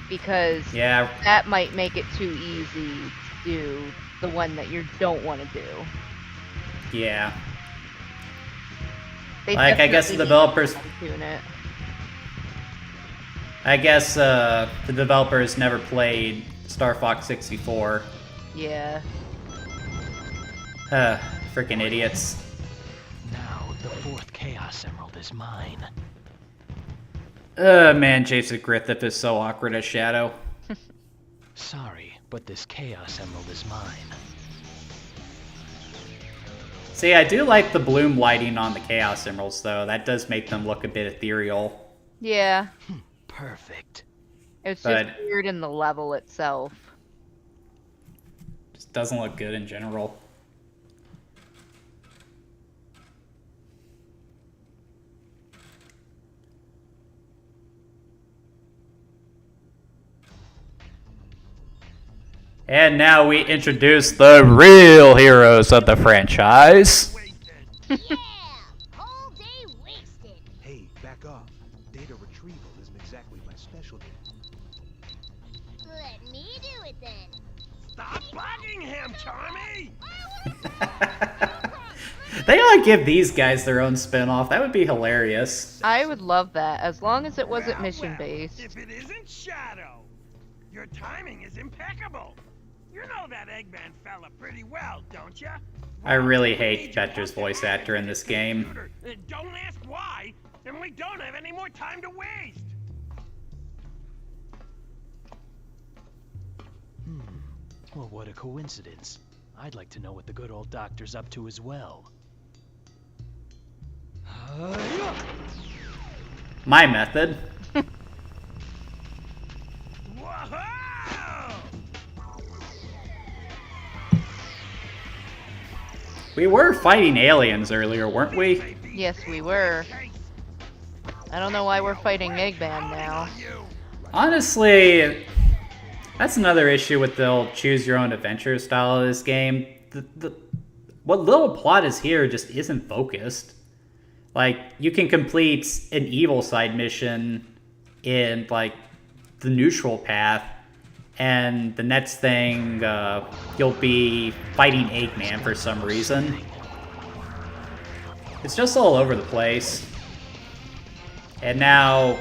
because that might make it too easy to do the one that you don't want to do. Yeah. They like, I guess the developers... I guess the developers never played Star Fox 64. Yeah. Freaking idiots. Now, the fourth Chaos Emerald is mine. Man, Jason Griffith is so awkward as Shadow. Sorry, but this Chaos Emerald is mine. See, I do like the bloom lighting on the Chaos Emeralds, though. That does make them look a bit ethereal. Yeah. Perfect. It's just weird in the level itself. Just doesn't look good in general. And now we introduce the real heroes of the franchise. Yeah, whole day wasted. Hey, back off. Data retrieval isn't exactly my specialty. Let me do it then. Stop bugging him, Tommy! They ought to give these guys their own spin-off. That would be hilarious. I would love that, as long as it wasn't mission-based. If it isn't Shadow, your timing is impeccable. You know that Eggman fella pretty well, don't you? I really hate Vector's voice actor in this game. Don't ask why, and we don't have any more time to waste. Well, what a coincidence. I'd like to know what the good old doctor's up to as well. My method. We were fighting aliens earlier, weren't we? Yes, we were. I don't know why we're fighting Eggman now. Honestly, that's another issue with the old choose-your-own-adventure style of this game. What little plot is here just isn't focused. Like, you can complete an evil side mission in, like, the neutral path, and the next thing, you'll be fighting Eggman for some reason. It's just all over the place. And now,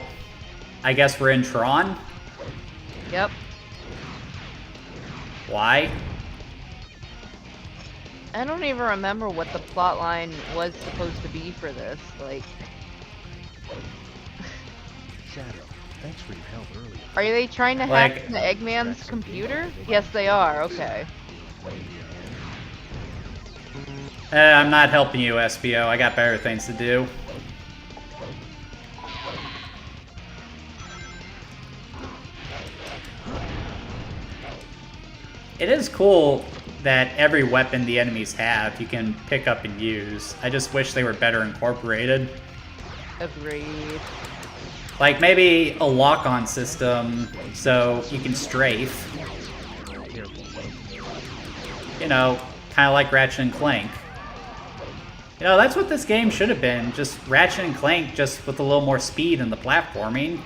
I guess we're in Tron? Yep. Why? I don't even remember what the plot line was supposed to be for this. Like, Shadow, thanks for your help earlier. are they trying to hack the Eggman's computer? Yes, they are. Okay. I'm not helping you, SBO. I got better things to do. It is cool that every weapon the enemies have, you can pick up and use. I just wish they were better incorporated. Agreed. Like, maybe a lock-on system so you can strafe. You know, kind of like Ratchet and Clank. You know, that's what this game should have been. Just Ratchet and Clank, just with a little more speed in the platforming.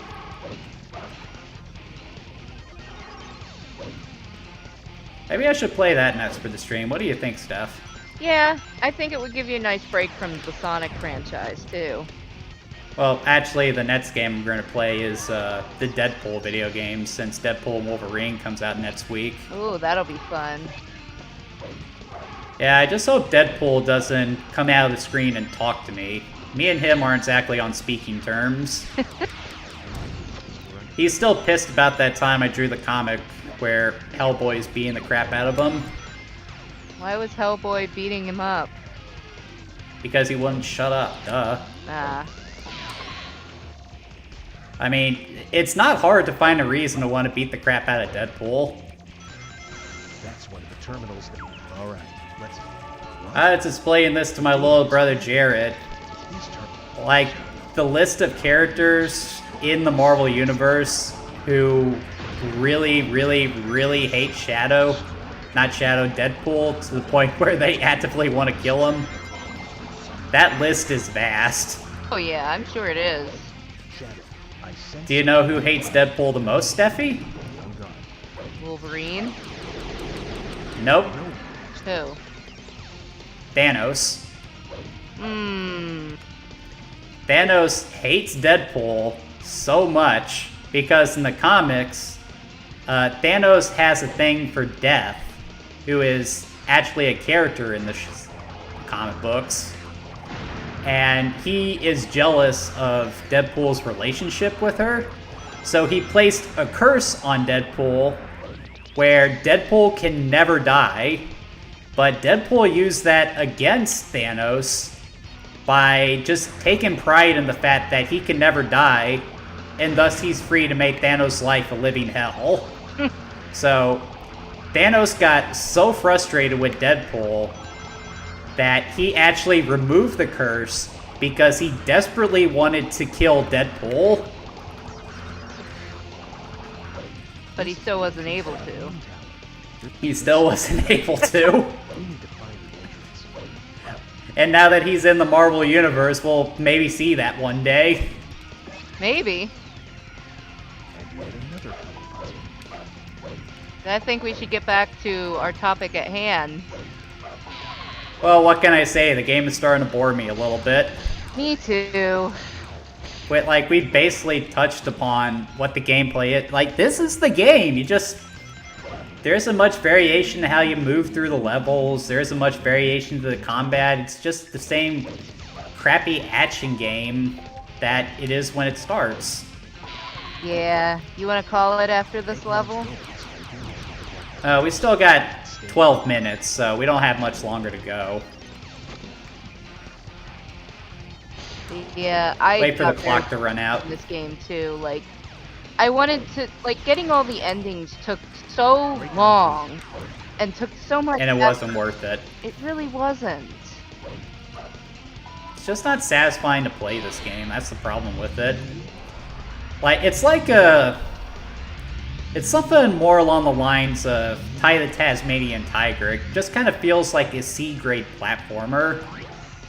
Maybe I should play that next for the stream. What do you think, Steph? Yeah, I think it would give you a nice break from the Sonic franchise, too. Well, actually, the next game I'm going to play is the Deadpool video game, since Deadpool and Wolverine comes out next week. Ooh, that'll be fun. Yeah, I just hope Deadpool doesn't come out of the screen and talk to me. Me and him aren't exactly on speaking terms. He's still pissed about that time I drew the comic where Hellboy's beating the crap out of him. Why was Hellboy beating him up? Because he wouldn't shut up, duh. Ah. I mean, it's not hard to find a reason to want to beat the crap out of Deadpool. That's one of the terminals that... Alright, let's... I was explaining this to my little brother Jared. Like, the list of characters in the Marvel Universe who really, really, really hate Shadow, not Shadow, Deadpool, to the point where they actively want to kill him. That list is vast. Oh yeah, I'm sure it is. Do you know who hates Deadpool the most, Steffi? Wolverine? Nope. Who? Thanos. Hmm. Thanos hates Deadpool so much because in the comics, Thanos has a thing for Death, who is actually a character in the comic books. And he is jealous of Deadpool's relationship with her. So he placed a curse on Deadpool where Deadpool can never die. But Deadpool used that against Thanos by just taking pride in the fact that he can never die, and thus he's free to make Thanos' life a living hell. So Thanos got so frustrated with Deadpool that he actually removed the curse because he desperately wanted to kill Deadpool. But he still wasn't able to. He still wasn't able to. And now that he's in the Marvel Universe, we'll maybe see that one day. Maybe. I think we should get back to our topic at hand. Well, what can I say? The game is starting to bore me a little bit. Me too. But, like, we've basically touched upon what the gameplay is. Like, this is the game. You just... There isn't much variation in how you move through the levels. There isn't much variation to the combat. It's just the same crappy action game that it is when it starts. Yeah, you want to call it after this level? We still got 12 minutes, so we don't have much longer to go. Yeah, I wait for the got clock to run out. In this game too, like, I wanted to, like, getting all the endings took so long and took so much. And it wasn't worth it. It really wasn't. It's just not satisfying to play this game. That's the problem with it. Like, it's like a... It's something more along the lines of Ty the Tasmanian Tiger. It just kind of feels like a C-grade platformer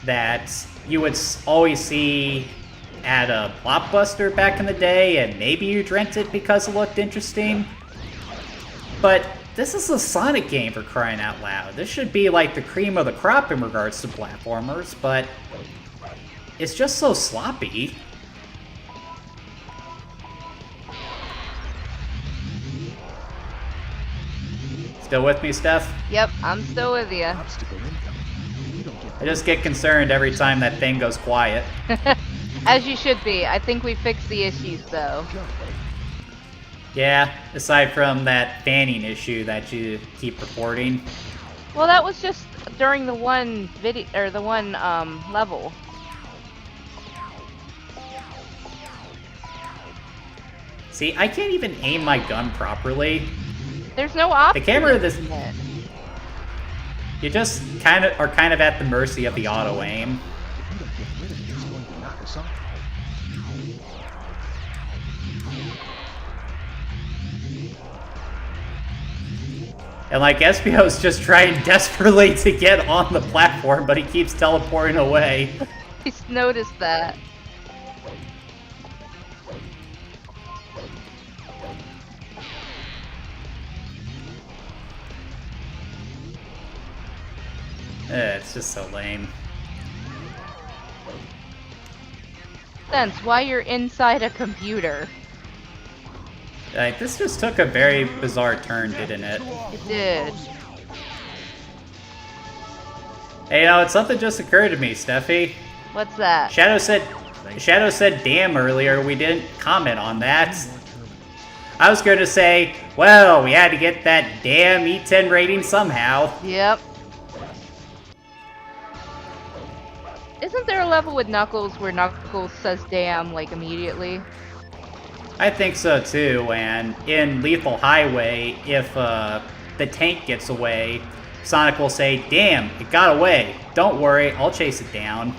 that you would always see at a Blockbuster back in the day, and maybe you'd rent it because it looked interesting. But this is a Sonic game, for crying out loud. This should be like the cream of the crop in regards to platformers, but it's just so sloppy. Still with me, Steph? Yep, I'm still with you. Obstacle incoming. I just get concerned every time that thing goes quiet. As you should be. I think we fixed the issues, though. Yeah, aside from that fanning issue that you keep reporting. Well, that was just during the one video, or the one level. See, I can't even aim my gun properly. There's no option. The camera this you just kind of at the mercy of the auto aim. And like Espio's just trying desperately to get on the platform, but he keeps teleporting away. He's noticed that. It's just so lame. Sense why you're inside a computer. Like, this just took a very bizarre turn, didn't it? It did. Hey, you know, something just occurred to me, Steffi. What's that? Shadow said damn earlier. We didn't comment on that. I was going to say, well, we had to get that damn E10 rating somehow. Yep. Isn't there a level with Knuckles where Knuckles says damn, like, immediately? I think so, too. And in Lethal Highway, if the tank gets away, Sonic will say, damn, it got away. Don't worry, I'll chase it down.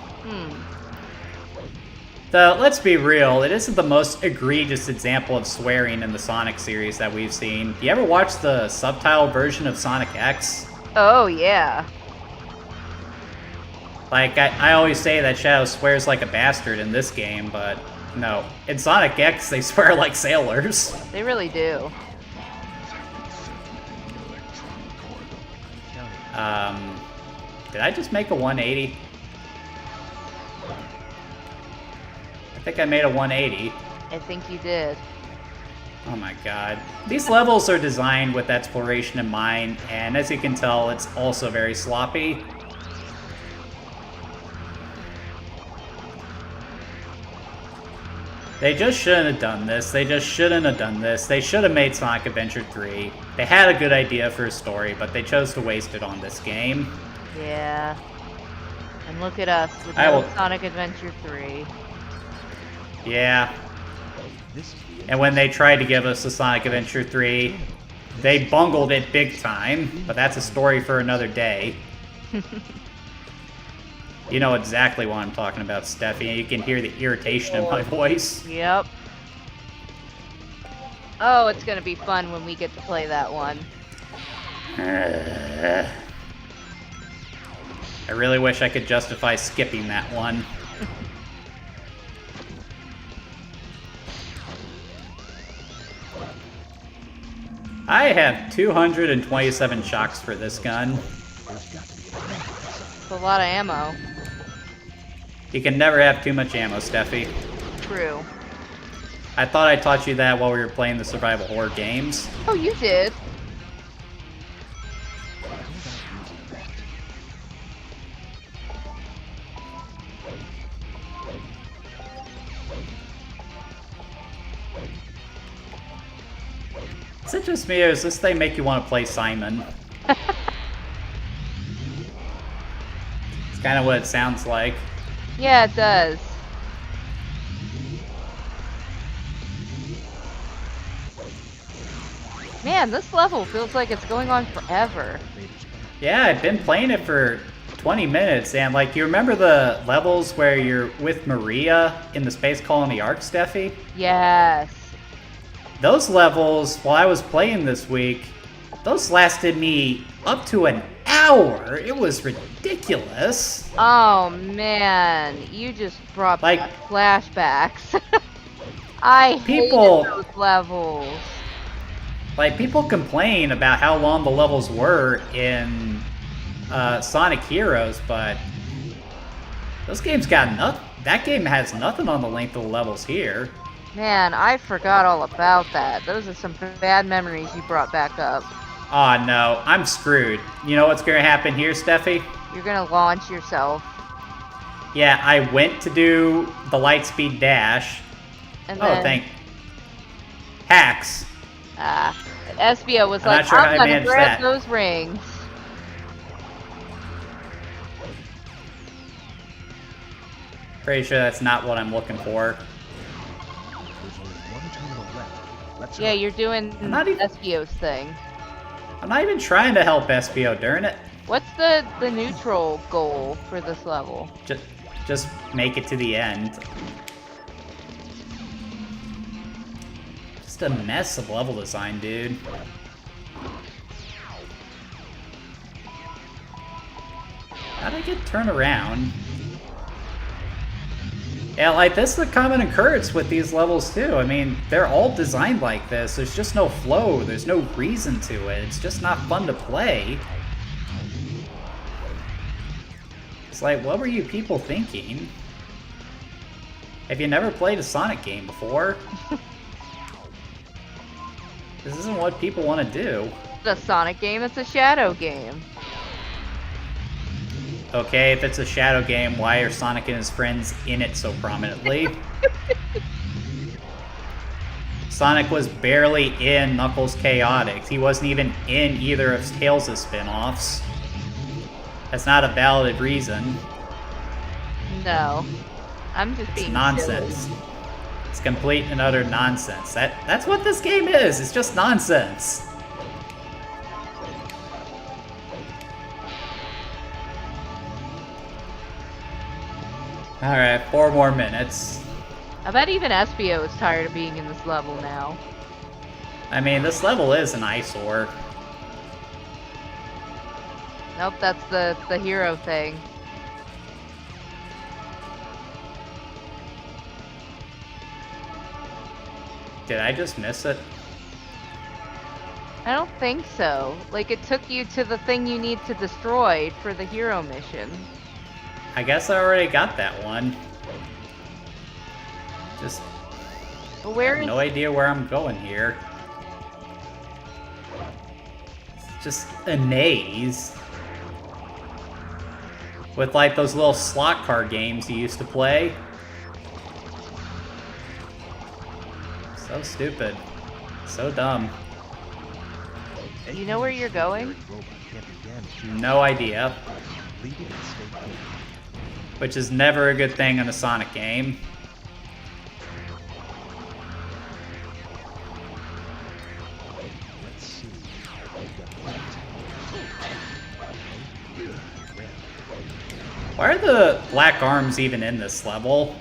Though, let's be real, it isn't the most egregious example of swearing in the Sonic series that we've seen. You ever watch the subtitle version of Sonic X? Oh, yeah. Like, I always say that Shadow swears like a bastard in this game, but no. In Sonic X, they swear like sailors. They really do. Did I just make a 180? I think I made a 180. I think you did. Oh my god. These levels are designed with exploration in mind, and as you can tell, it's also very sloppy. They just shouldn't have done this. They just shouldn't have done this. They should have made Sonic Adventure 3. They had a good idea for a story, but they chose to waste it on this game. Yeah. And look at us with no Sonic Adventure 3. Yeah. And when they tried to give us a Sonic Adventure 3, they bungled it big time, but that's a story for another day. You know exactly what I'm talking about, Steffi. You can hear the irritation in my voice. Yep. Oh, it's gonna be fun when we get to play that one. I really wish I could justify skipping that one. I have 227 shocks for this gun. It's a lot of ammo. You can never have too much ammo, Steffi. True. I thought I taught you that while we were playing the survival horror games. Oh, you did. Is it just me, or does this thing make you want to play Simon? It's kind of what it sounds like. Yeah, it does. Man, this level feels like it's going on forever. Yeah, I've been playing it for 20 minutes, and like, you remember the levels where you're with Maria in the Space Colony Arc, Steffi? Yes. Those levels, while I was playing this week, those lasted me up to an hour. It was ridiculous. Oh man, you just brought back flashbacks. I hated those levels. Like, people complain about how long the levels were in Sonic Heroes, but those games got nothing. That game has nothing on the length of the levels here. Man, I forgot all about that. Those are some bad memories you brought back up. Aw, no, I'm screwed. You know what's gonna happen here, Steffi? You're gonna launch yourself. Yeah, I went to do the Lightspeed dash. And Oh, then, thank... Hacks. Espio was I'm like, not sure how I I'm gonna managed grab that. those rings. Pretty sure that's not what I'm looking for. There's only one terminal left. Let's Yeah, go. you're doing Espio's thing. I'm not even trying to help Espio, darn it. What's the neutral goal for this level? Just make it to the end. Just a mess of level design, dude. How'd I get turned around? Yeah, like, this is the common occurrence with these levels, too. I mean, they're all designed like this. There's just no flow. There's no reason to it. It's just not fun to play. It's like, what were you people thinking? Have you never played a Sonic game before? This isn't what people want to do. The Sonic game, it's a Shadow game. Okay, if it's a Shadow game, why are Sonic and his friends in it so prominently? Sonic was barely in Knuckles Chaotix. He wasn't even in either of Tails' spin-offs. That's not a valid reason. No. I'm just being It's nonsense. silly. It's complete and utter nonsense. That's what this game is. It's just nonsense. Alright, 4 more minutes. I bet even Espio is tired of being in this level now. I mean, this level is an eyesore. Nope, that's the hero thing. Did I just miss it? I don't think so. Like, it took you to the thing you need to destroy for the hero mission. I guess I already got that one. Just But where have is... no idea where I'm going here. It's just a maze. With like those little slot car games you used to play. So stupid. So dumb. You know where you're going? No idea. Which is never a good thing in a Sonic game. Why are the black arms even in this level?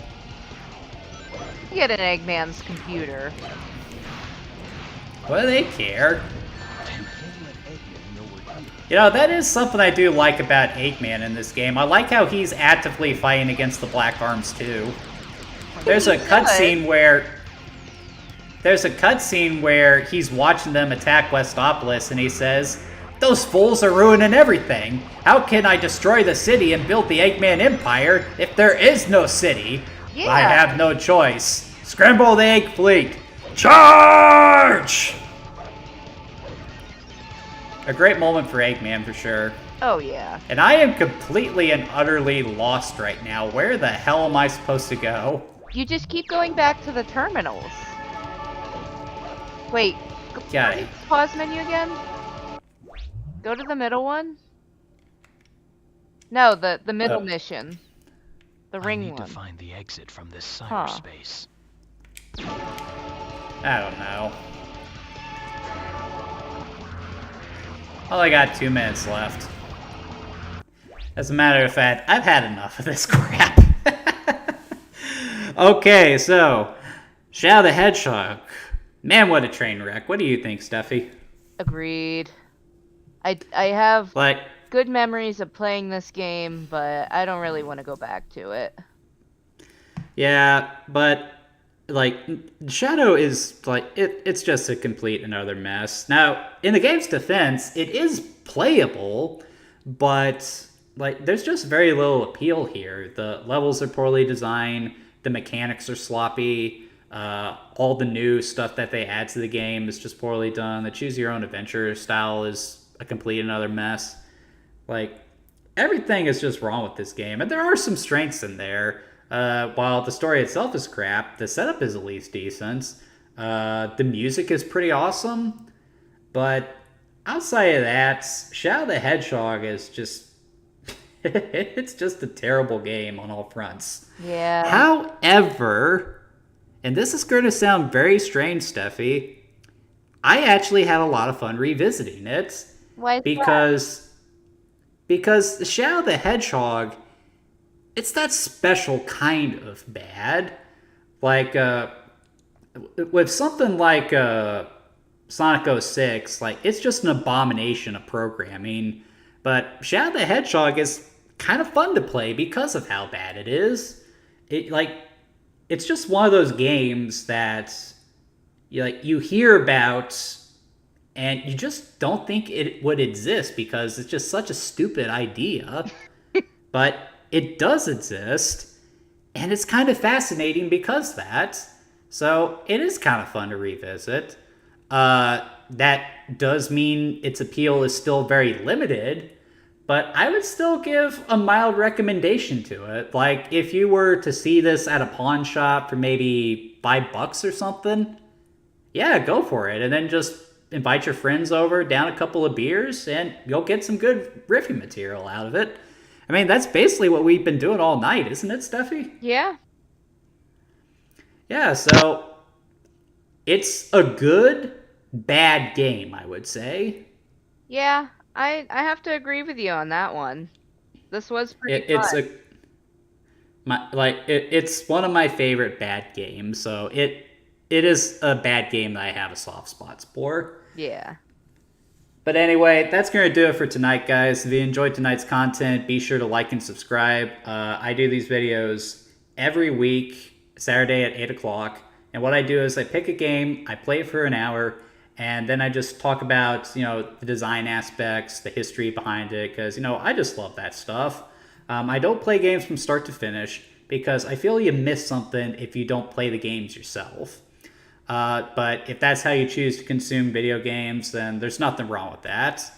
You get an Eggman's computer. What do they care? You know, that is something I do like about Eggman in this game. I like how he's actively fighting against the Black Arms, too. There's a cutscene where he's watching them attack Westopolis, and he says, "Those fools are ruining everything. How can I destroy the city and build the Eggman Empire if there is no city? Yeah. I have no choice. Scramble the Egg Fleet. Charge!" A great moment for Eggman, for sure. Oh, yeah. And I am completely and utterly lost right now. Where the hell am I supposed to go? You just keep going back to the terminals. Wait. Got it. Pause menu again? Go to the middle one? No, the middle mission. The ring I need one. to find the exit from this Huh. cyberspace. I don't know. Well, I got 2 minutes left. As a matter of fact, I've had enough of this crap. Okay, so Shadow the Hedgehog. Man, what a train wreck. What do you think, Steffi? Agreed. I have Like, good memories of playing this game, but I don't really want to go back to it. yeah, but like Shadow is like it's just a complete and utter mess. Now, in the game's defense, it is playable, but like there's just very little appeal here. The levels are poorly designed, the mechanics are sloppy, all the new stuff that they add to the game is just poorly done. The choose your own adventure style is a complete and utter mess. Like, everything is just wrong with this game. And there are some strengths in there. While the story itself is crap, the setup is at least decent. The music is pretty awesome. But outside of that, Shadow the Hedgehog is just... it's just a terrible game on all fronts. Yeah. However, and this is going to sound very strange, Steffi, I actually had a lot of fun revisiting it. Why is because Shadow the Hedgehog, it's that special kind of bad. Like, with something like Sonic 06, like, it's just an abomination of programming. But Shadow the Hedgehog is kind of fun to play because of how bad it is. It's just one of those games that you hear about and you just don't think it would exist because it's just such a stupid idea. But it does exist, and it's kind of fascinating because of that. So it is kind of fun to revisit. That does mean its appeal is still very limited, but I would still give a mild recommendation to it. Like, if you were to see this at a pawn shop for maybe $5 or something, yeah, go for it. And then just invite your friends over, down a couple of beers, and you'll get some good riffing material out of it. I mean, that's basically what we've been doing all night, isn't it, Steffi? Yeah. Yeah, so it's a good, bad game, I would say. Yeah, I have to agree with you on that one. This was pretty fun. It's one of my favorite bad games, so it is a bad game that I have a soft spot for. Yeah. But anyway, that's going to do it for tonight, guys. If you enjoyed tonight's content, be sure to like and subscribe. I do these videos every week, Saturday at 8 o'clock. And what I do is I pick a game, I play it for an hour, and then I just talk about, the design aspects, the history behind it, because, I just love that stuff. I don't play games from start to finish because I feel you miss something if you don't play the games yourself. But if that's how you choose to consume video games, then there's nothing wrong with that.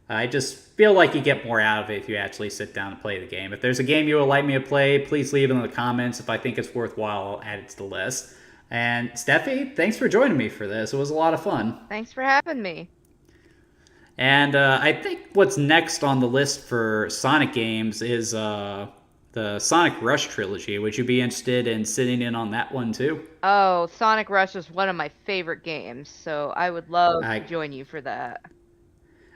I just feel like you get more out of it if you actually sit down and play the game. If there's a game you would like me to play, please leave it in the comments. If I think it's worthwhile, I'll add it to the list. And Steffi, thanks for joining me for this. It was a lot of fun. Thanks for having me. And I think what's next on the list for Sonic games is the Sonic Rush trilogy. Would you be interested in sitting in on that one too? Oh, Sonic Rush is one of my favorite games, so I would love to join you for that.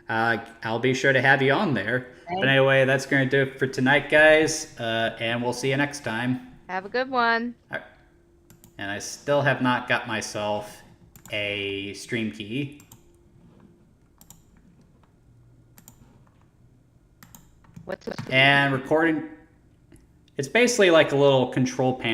I'll be sure to have you on there. Thanks. But anyway, that's going to do it for tonight, guys. And we'll see you next time. Have a good one. All right. And I still have not got myself a stream key. What's a stream and recording? It's basically like a little control panel